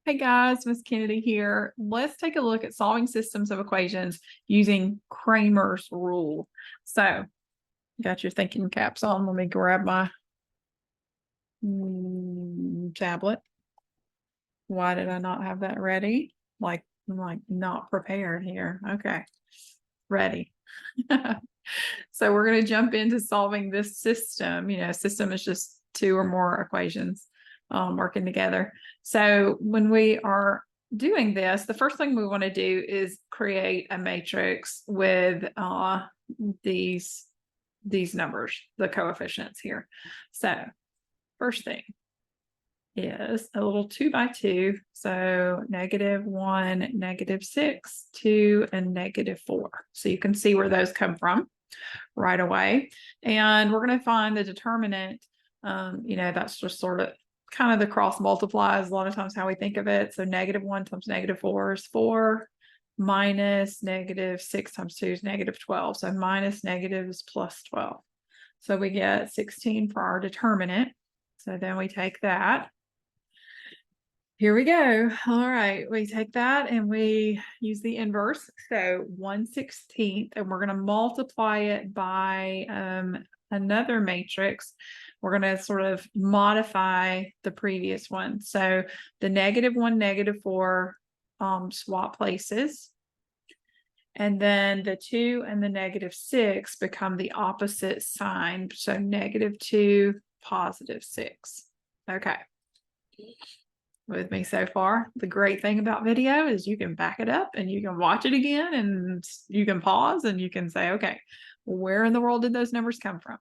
Hey guys, Miss Kennedy here. Let's take a look at solving systems of equations using Cramer's rule. So, got your thinking caps on. Let me grab my tablet. Why did I not have that ready? I'm like not prepared here. Okay, ready. So we're going to jump into solving this system. System is just two or more equations working together. So when we are doing this, the first thing we want to do is create a matrix with these numbers, the coefficients here. So first thing is a little 2 by 2. So -1, -6, 2, and -4. So you can see where those come from right away. And we're going to find the determinant. That's just sort of kind of the cross multiplies a lot of times how we think of it. So -1 times -4 is 4, minus -6 times 2 is -12. So minus negative is plus 12. So we get 16 for our determinant. So then we take that. Here we go. All right, we take that and we use the inverse. So 1/16, and we're going to multiply it by another matrix. We're going to sort of modify the previous one. So the -1, -4 swap places. And then the 2 and the -6 become the opposite sign. So -2, +6. Okay. With me so far. The great thing about video is you can back it up and you can watch it again and you can pause and you can say, okay, where in the world did those numbers come from?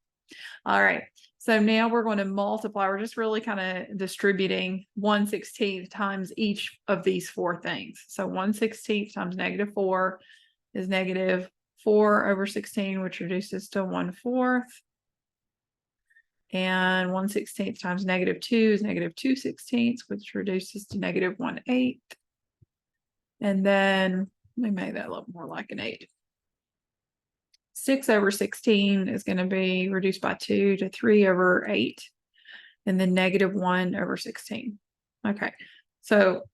All right. So now we're going to multiply. We're just really kind of distributing 1/16 times each of these four things. So 1/16 times -4 is -4/16, which reduces to 1/4. And 1/16 times -2 is -2/16, which reduces to -1/8. And then we make that look more like an 8. 6/16 is going to be reduced by 2 to 3/8. And then -1/16. Okay. So,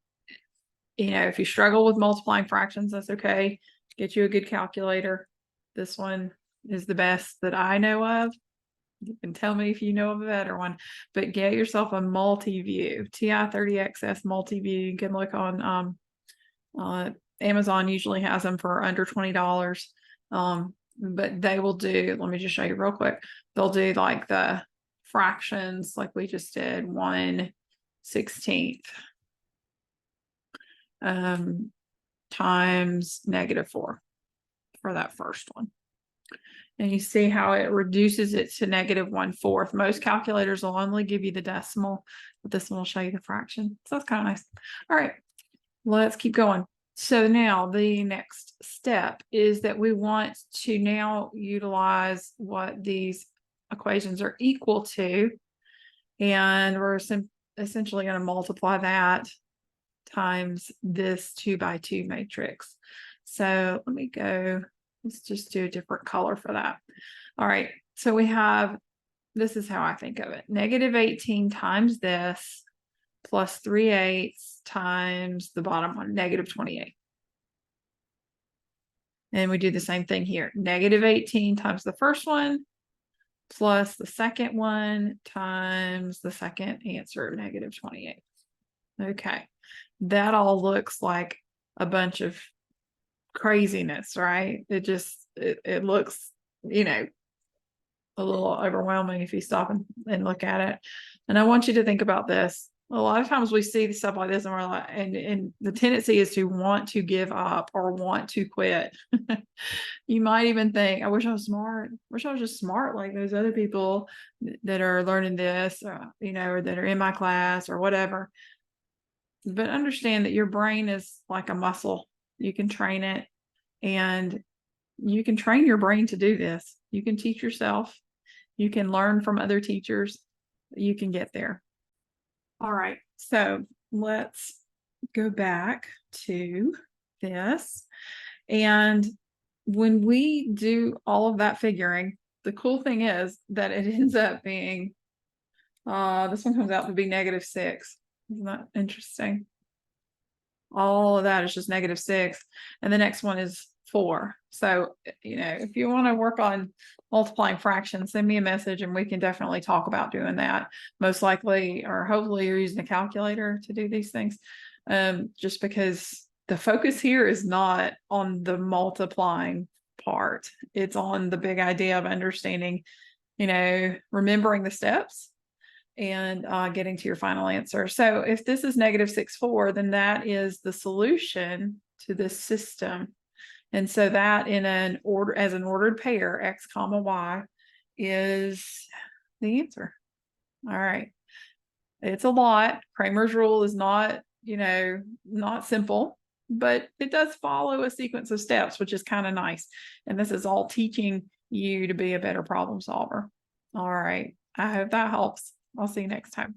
if you struggle with multiplying fractions, that's okay. Get you a good calculator. This one is the best that I know of. You can tell me if you know of a better one, but get yourself a multi-view, TI-30XS multi-view. You can look on Amazon, usually has them for under $20. But they will do, let me just show you real quick. They'll do like the fractions like we just did, 1/16 times -4 for that first one. And you see how it reduces it to -1/4. Most calculators will only give you the decimal, but this one will show you the fraction. So that's kind of nice. All right, let's keep going. So now the next step is that we want to now utilize what these equations are equal to. And we're essentially going to multiply that times this 2 by 2 matrix. So let me go. Let's just do a different color for that. All right, so we have, this is how I think of it. -18 times this plus 3/8 times the bottom one, -28. And we do the same thing here. -18 times the first one plus the second one times the second answer, -28. Okay, that all looks like a bunch of craziness, right? It looks, a little overwhelming if you stop and look at it. And I want you to think about this. A lot of times we see stuff like this and we're like, and the tendency is to want to give up or want to quit. You might even think, I wish I was smart. I wish I was just smart like those other people that are learning this, or that are in my class or whatever. But understand that your brain is like a muscle. You can train it, and you can train your brain to do this. You can teach yourself. You can learn from other teachers. You can get there. All right, so let's go back to this. And when we do all of that figuring, the cool thing is that it ends up being, this one comes out to be -6. Isn't that interesting? all of that is just -6. And the next one is 4. So, if you want to work on multiplying fractions, send me a message and we can definitely talk about doing that. Most likely, or hopefully you're using a calculator to do these things. Just because the focus here is not on the multiplying part. It's on the big idea of understanding, remembering the steps and getting to your final answer. So if this is -6,4, then that is the solution to this system. And so that as an ordered pair, x comma y, is the answer. All right. It's a lot. Cramer's rule is not, not simple, but it does follow a sequence of steps, which is kind of nice. And this is all teaching you to be a better problem solver. All right. I hope that helps. I'll see you next time.